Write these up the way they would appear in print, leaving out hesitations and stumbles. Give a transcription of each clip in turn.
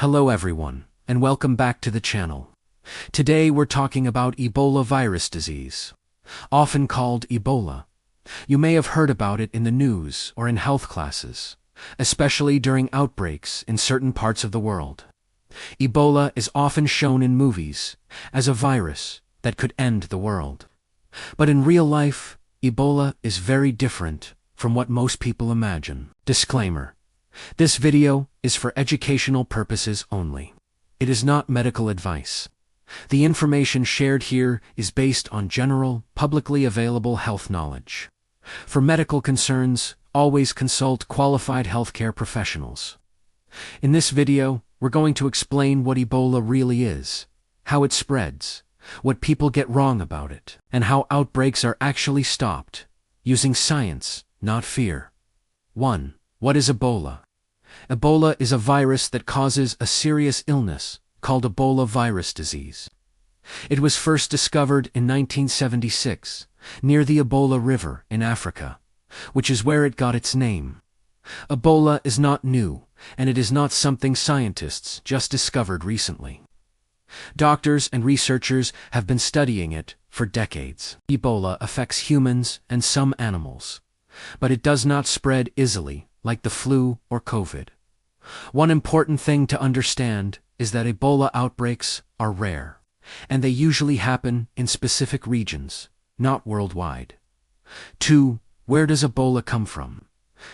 Hello everyone, and welcome back to the channel. Today we're talking about Ebola virus disease, often called Ebola. You may have heard about it in the news or in health classes, especially during outbreaks in certain parts of the world. Ebola is often shown in movies as a virus that could end the world. But in real life, Ebola is very different from what most people imagine. Disclaimer: this video is for educational purposes only. It is not medical advice. The information shared here is based on general, publicly available health knowledge. For medical concerns, always consult qualified healthcare professionals. In this video, we're going to explain what Ebola really is, how it spreads, what people get wrong about it, and how outbreaks are actually stopped, using science, not fear. 1. What is Ebola? Ebola is a virus that causes a serious illness called Ebola virus disease. It was first discovered in 1976, near the Ebola River in Africa, which is where it got its name. Ebola is not new, and it is not something scientists just discovered recently. Doctors and researchers have been studying it for decades. Ebola affects humans and some animals, but it does not spread easily like the flu or COVID. One important thing to understand is that Ebola outbreaks are rare, and they usually happen in specific regions, not worldwide. 2. Where does Ebola come from?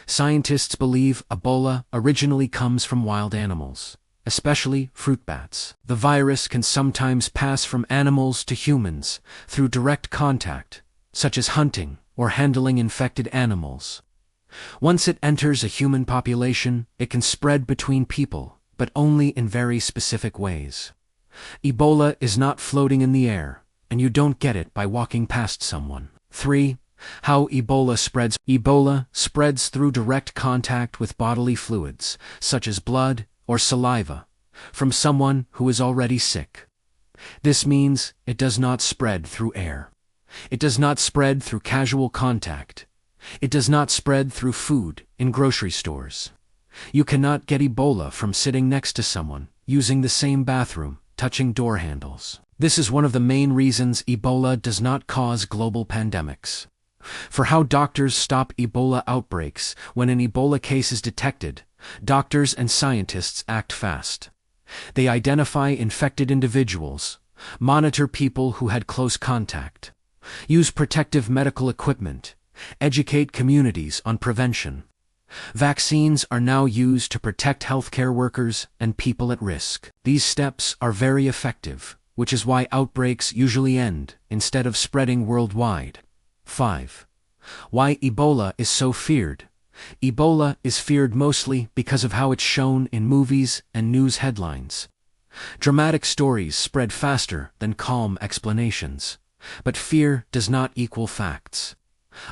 Scientists believe Ebola originally comes from wild animals, especially fruit bats. The virus can sometimes pass from animals to humans through direct contact, such as hunting or handling infected animals. Once it enters a human population, it can spread between people, but only in very specific ways. Ebola is not floating in the air, and you don't get it by walking past someone. 3. How Ebola spreads. Ebola spreads through direct contact with bodily fluids, such as blood or saliva, from someone who is already sick. This means it does not spread through air. It does not spread through casual contact. It does not spread through food in grocery stores. You cannot get Ebola from sitting next to someone, using the same bathroom, touching door handles. This is one of the main reasons Ebola does not cause global pandemics. For how doctors stop Ebola outbreaks: when an Ebola case is detected, doctors and scientists act fast. They identify infected individuals, monitor people who had close contact, use protective medical equipment, educate communities on prevention. Vaccines are now used to protect healthcare workers and people at risk. These steps are very effective, which is why outbreaks usually end instead of spreading worldwide. 5. Why Ebola is so feared. Ebola is feared mostly because of how it's shown in movies and news headlines. Dramatic stories spread faster than calm explanations, but fear does not equal facts.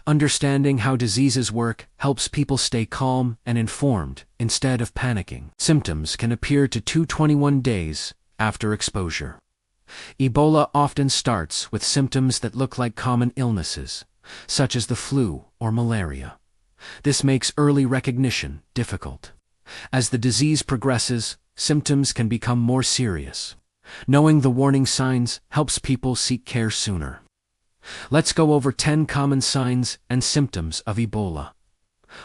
Understanding how diseases work helps people stay calm and informed instead of panicking. Symptoms can appear to 21 days after exposure. Ebola often starts with symptoms that look like common illnesses, such as the flu or malaria. This makes early recognition difficult. As the disease progresses, symptoms can become more serious. Knowing the warning signs helps people seek care sooner. Let's go over 10 common signs and symptoms of Ebola.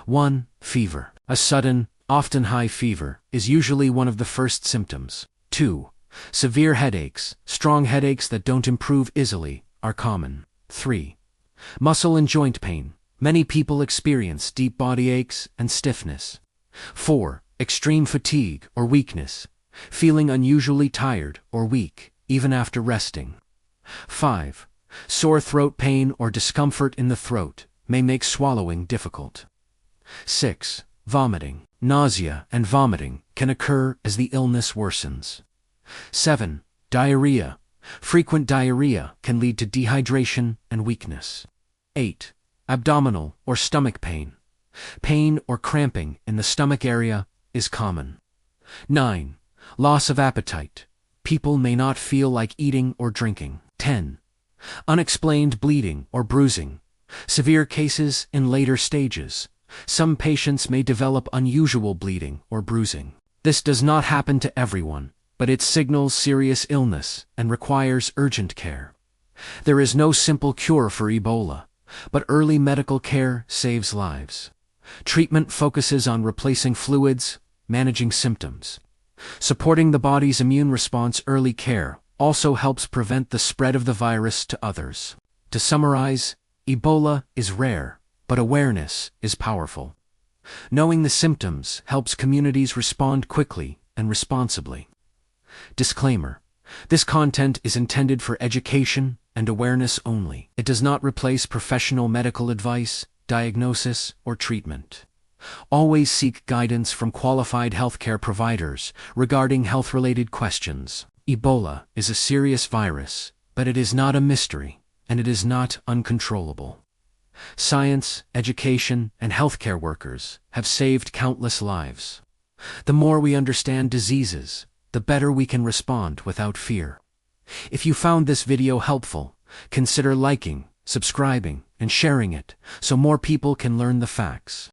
1. Fever. A sudden, often high fever is usually one of the first symptoms. 2. Severe headaches. Strong headaches that don't improve easily are common. 3. Muscle and joint pain. Many people experience deep body aches and stiffness. 4. Extreme fatigue or weakness. Feeling unusually tired or weak, even after resting. 5. Sore throat pain or discomfort in the throat may make swallowing difficult. 6. Vomiting. Nausea and vomiting can occur as the illness worsens. 7. Diarrhea. Frequent diarrhea can lead to dehydration and weakness. 8. Abdominal or stomach pain. Pain or cramping in the stomach area is common. 9. Loss of appetite. People may not feel like eating or drinking. 10. Unexplained bleeding or bruising. Severe cases in later stages. Some patients may develop unusual bleeding or bruising. This does not happen to everyone, but it signals serious illness and requires urgent care. There is no simple cure for Ebola, but early medical care saves lives. Treatment focuses on replacing fluids, managing symptoms. Supporting the body's immune response. Early care also helps prevent the spread of the virus to others. To summarize, Ebola is rare, but awareness is powerful. Knowing the symptoms helps communities respond quickly and responsibly. Disclaimer: this content is intended for education and awareness only. It does not replace professional medical advice, diagnosis, or treatment. Always seek guidance from qualified healthcare providers regarding health-related questions. Ebola is a serious virus, but it is not a mystery, and it is not uncontrollable. Science, education, and healthcare workers have saved countless lives. The more we understand diseases, the better we can respond without fear. If you found this video helpful, consider liking, subscribing, and sharing it so more people can learn the facts.